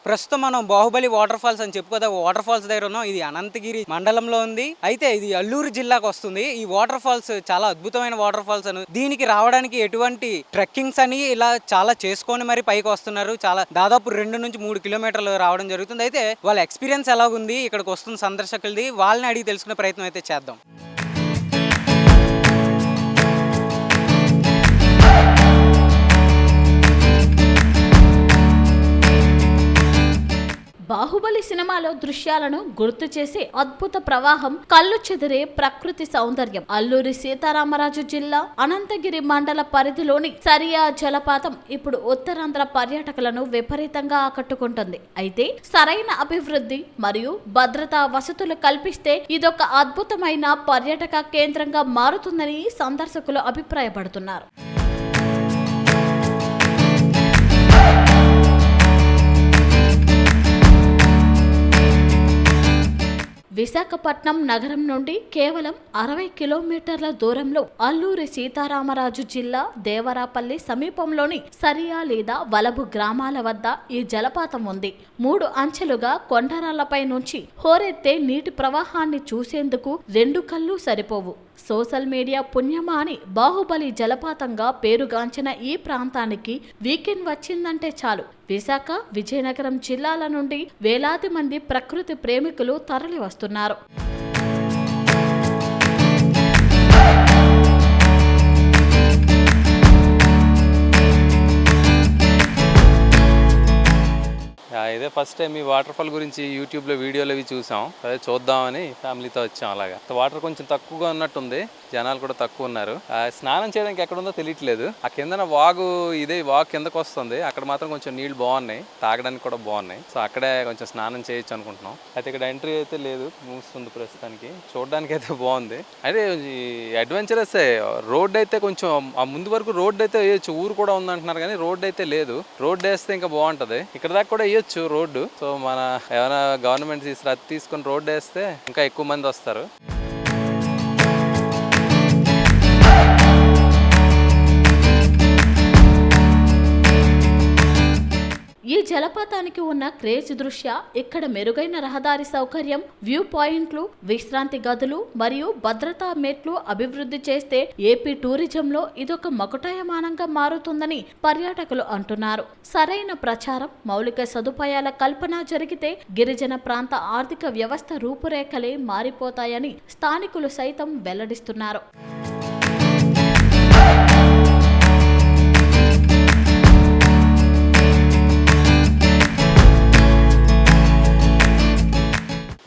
ప్రస్తుతం మనం Baahubali water falls అని చెప్పుకోదా వాటర్ ఫాల్స్ దగ్గర ఉన్నాం. ఇది అనంతగిరి మండలంలో ఉంది. అయితే ఇది అల్లూరు జిల్లాకు వస్తుంది. ఈ వాటర్ ఫాల్స్ చాలా అద్భుతమైన వాటర్ ఫాల్స్ అని, దీనికి రావడానికి ఎటువంటి ట్రెక్కింగ్స్ అని ఇలా చాలా చేసుకొని మరి పైకి వస్తున్నారు. చాలా దాదాపు 2 నుంచి 3 కిలోమీటర్లు రావడం జరుగుతుంది. అయితే వాళ్ళ ఎక్స్పీరియన్స్ ఎలాగుంది, ఇక్కడికి వస్తున్న సందర్శకులది, వాళ్ళని అడిగి తెలుసుకునే ప్రయత్నం అయితే చేద్దాం. బాహుబలి సినిమాలో దృశ్యాలను గుర్తు చేసే అద్భుత ప్రవాహం, కళ్ళు చెదిరే ప్రకృతి సౌందర్యం. అల్లూరి సీతారామరాజు జిల్లా అనంతగిరి మండల పరిధిలోని సరియా జలపాతం ఇప్పుడు ఉత్తరాంధ్ర పర్యాటకులను విపరీతంగా ఆకట్టుకుంటుంది. అయితే సరైన అభివృద్ధి మరియు భద్రతా వసతులు కల్పిస్తే ఇదొక అద్భుతమైన పర్యాటక కేంద్రంగా మారుతుందని సందర్శకులు అభిప్రాయపడుతున్నారు. విశాఖపట్నం నగరం నుండి కేవలం 60 కిలోమీటర్ల దూరంలో అల్లూరి సీతారామరాజు జిల్లా దేవరాపల్లి సమీపంలోని సరియా లేదా వలభు గ్రామాల వద్ద ఈ జలపాతం ఉంది. 3 అంచెలుగా కొండరాళ్లపై నుంచి హోరెత్తే నీటి ప్రవాహాన్ని చూసేందుకు 2 కళ్ళు సరిపోవు. సోషల్ మీడియా పుణ్యమా అని బాహుబలి జలపాతంగా పేరుగాంచిన ఈ ప్రాంతానికి వీకెండ్ వచ్చిందంటే చాలు విశాఖ, విజయనగరం జిల్లాల నుండి వేలాది మంది ప్రకృతి ప్రేమికులు తరలి వస్తున్నారు. ఇదే ఫస్ట్ టైం ఈ వాటర్ ఫాల్ గురించి యూట్యూబ్లో వీడియోలు అవి చూసాం. అదే చూద్దామని ఫ్యామిలీతో వచ్చాం. అలాగా వాటర్ కొంచెం తక్కువగా ఉన్నట్టుంది, జనాలు కూడా తక్కువ ఉన్నారు. స్నానం చేయడానికి ఎక్కడ ఉందో తెలియట్లేదు. ఆ కిందన వాగు కిందకు వస్తుంది. అక్కడ మాత్రం కొంచెం నీళ్లు బాగున్నాయి, తాగడానికి కూడా బాగున్నాయి. సో అక్కడే కొంచెం స్నానం చేయొచ్చు అనుకుంటున్నాం. అయితే ఇక్కడ ఎంట్రీ అయితే లేదు, మూస్తుంది ప్రస్తుతానికి. చూడడానికి అయితే బాగుంది. అయితే అడ్వెంచరస్ రోడ్ అయితే కొంచెం ఆ ముందు వరకు రోడ్ అయితే వేయచ్చు, ఊరు కూడా ఉందంటున్నారు కానీ రోడ్ అయితే లేదు. రోడ్ వేస్తే ఇంకా బాగుంటది. ఇక్కడ దాకా కూడా వేయచ్చు రోడ్డు. సో మన ఏమైనా గవర్నమెంట్ తీసుకొని రోడ్డు వేస్తే ఇంకా ఎక్కువ మంది వస్తారు. ఈ జలపాతానికి ఉన్న క్రేజ్ దృష్ట్యా ఇక్కడ మెరుగైన రహదారి సౌకర్యం, వ్యూ పాయింట్లు, విశ్రాంతి గదులు మరియు భద్రతా మెట్లు అభివృద్ధి చేస్తే ఏపీ టూరిజంలో ఇదొక మకుటాయమానంగా మారుతుందని పర్యాటకులు అంటున్నారు. సరైన ప్రచారం, మౌలిక సదుపాయాల కల్పన జరిగితే గిరిజన ప్రాంత ఆర్థిక వ్యవస్థ రూపురేఖలే మారిపోతాయని స్థానికులు సైతం వెల్లడిస్తున్నారు.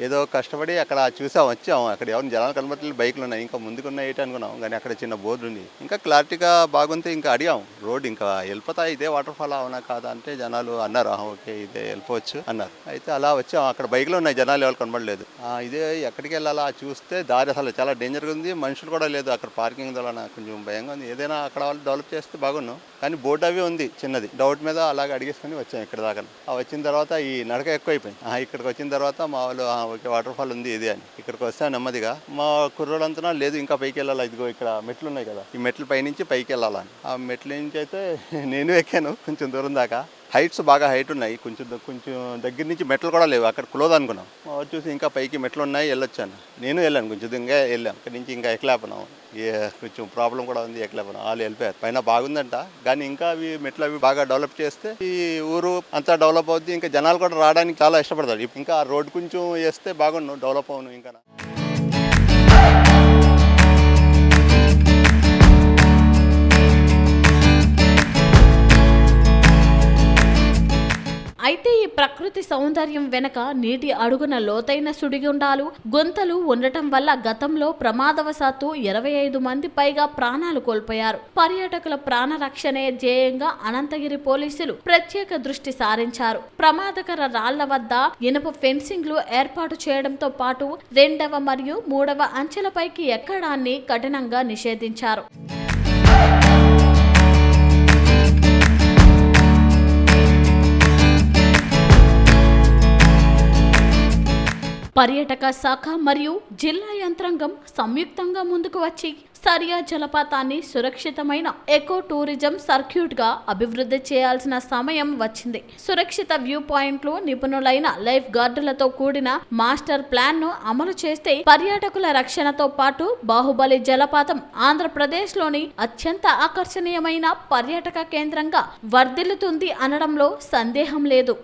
ఏదో కష్టపడి అక్కడ వచ్చాము. అక్కడ ఎవరిని జనాలు కనబట్టలేదు, బైకులు ఉన్నాయి, ఇంకా ముందుకున్న ఏంటి అనుకున్నాం. కానీ అక్కడ చిన్న బోర్డు ఉంది. ఇంకా క్లారిటీగా బాగుంటే ఇంకా అడిగాం, రోడ్ ఇంకా వెళ్ళిపోతాయి, ఇదే వాటర్ ఫాల్ అవునా కాదా అంటే జనాలు అన్నారు ఓకే ఇదే వెళ్ళిపోవచ్చు అన్నారు. అయితే అలా వచ్చాం. అక్కడ బైకులు ఉన్నాయి, జనాలు ఎవరు కనబడలేదు. ఇదే ఎక్కడికి వెళ్ళాలా చూస్తే దారి అసలు చాలా డేంజర్గా ఉంది, మనుషులు కూడా లేదు. అక్కడ పార్కింగ్ వలన కొంచెం భయంగా ఉంది. ఏదైనా అక్కడ వాళ్ళు డెవలప్ చేస్తే బాగున్నాం. కానీ బోర్డు అవి ఉంది చిన్నది, డౌట్ మీద అలాగే అడిగేసుకొని వచ్చాం ఇక్కడ దాకా. వచ్చిన తర్వాత ఈ నడక ఎక్కువ అయిపోయింది. ఇక్కడికి వచ్చిన తర్వాత మా వాళ్ళు ఓకే వాటర్ ఫాల్ ఉంది ఇది అని ఇక్కడికి వస్తే నెమ్మదిగా మా కుర్రోళ్ళంతా లేదు ఇంకా పైకి వెళ్ళాలా, ఇదిగో ఇక్కడ మెట్లు ఉన్నాయి కదా, ఈ మెట్ల పైనుంచి పైకి వెళ్ళాలని. ఆ మెట్ల నుంచి అయితే నేను ఎక్కాను కొంచెం దూరం దాకా. హైట్స్ బాగా హైట్ ఉన్నాయి, కొంచెం దగ్గర నుంచి మెట్లు కూడా లేవు. అక్కడ క్లోజ్ అనుకున్నాం. చూసి ఇంకా పైకి మెట్లు ఉన్నాయి, వెళ్ళొచ్చాను. నేను వెళ్ళాను, కొంచెం దూరంగా వెళ్ళాం. అక్కడి నుంచి ఇంకా ఎక్కలేకపోయినాం, కొంచెం ప్రాబ్లం కూడా ఉంది, ఎక్కలేకపోయినాం. వాళ్ళు వెళ్ళిపోయారు. పైన బాగుందంట, కానీ ఇంకా అవి మెట్లు అవి బాగా డెవలప్ చేస్తే ఈ ఊరు అంతా డెవలప్ అవుద్ది. ఇంకా జనాలు కూడా రావడానికి చాలా ఇష్టపడతారు. ఇంకా రోడ్ కొంచెం వేస్తే బాగుండు, డెవలప్ అవును ఇంకా. అయితే ఈ ప్రకృతి సౌందర్యం వెనక నీటి అడుగున లోతైన సుడిగుండాలు, గుంతలు ఉండటం వల్ల గతంలో ప్రమాదవశాత్తు 25 మంది పైగా ప్రాణాలు కోల్పోయారు. పర్యాటకుల ప్రాణ రక్షణే ధ్యేయంగా అనంతగిరి పోలీసులు ప్రత్యేక దృష్టి సారించారు. ప్రమాదకర రాళ్ల వద్ద ఇనుప ఫెన్సింగ్లు ఏర్పాటు చేయడంతో పాటు 2వ మరియు 3వ అంచెలపైకి ఎక్కడాన్ని కఠినంగా నిషేధించారు. పర్యాటక శాఖ మరియు జిల్లా యంత్రాంగం సంయుక్తంగా ముందుకు వచ్చి సరియా జలపాతాన్ని సురక్షితమైన ఎకో టూరిజం సర్క్యూట్ గా అభివృద్ధి చేయాల్సిన సమయం వచ్చింది. సురక్షిత వ్యూ పాయింట్లు, నిపుణులైన లైఫ్ గార్డులతో కూడిన మాస్టర్ ప్లాన్ ను అమలు చేస్తే పర్యాటకుల రక్షణతో పాటు బాహుబలి జలపాతం ఆంధ్రప్రదేశ్ లోని అత్యంత ఆకర్షణీయమైన పర్యాటక కేంద్రంగా వర్ధిల్లుతుంది అనడంలో సందేహం లేదు.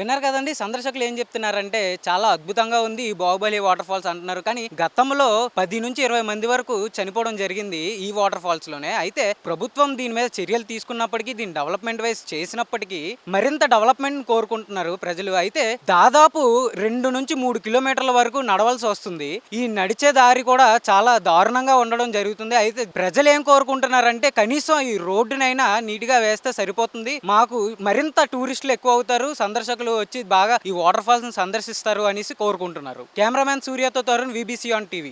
విన్నారు కదండి, సందర్శకులు ఏం చెప్తున్నారంటే చాలా అద్భుతంగా ఉంది ఈ బాహుబలి వాటర్ ఫాల్స్ అంటున్నారు. కానీ గతంలో 10 నుంచి 20 మంది వరకు చనిపోవడం జరిగింది ఈ వాటర్ ఫాల్స్ లోనే. అయితే ప్రభుత్వం దీని మీద చర్యలు తీసుకున్నప్పటికీ, దీని డెవలప్మెంట్ వైజ్ చేసినప్పటికీ మరింత డెవలప్మెంట్ కోరుకుంటున్నారు ప్రజలు. అయితే దాదాపు 2 నుంచి 3 కిలోమీటర్ల వరకు నడవలసి వస్తుంది. ఈ నడిచే దారి కూడా చాలా దారుణంగా ఉండడం జరుగుతుంది. అయితే ప్రజలు ఏం కోరుకుంటున్నారంటే కనీసం ఈ రోడ్డునైనా నీట్ గా వేస్తే సరిపోతుంది, మాకు మరింత టూరిస్టులు ఎక్కువ అవుతారు, సందర్శకులు వచ్చి బాగా ఈ వాటర్ ఫాల్స్ ని సందర్శిస్తారు అనేసి కోరుకుంటున్నారు. కెమెరామ్యాన్ సూర్యతో తరుణ్, VBC ఆన్ టీవీ.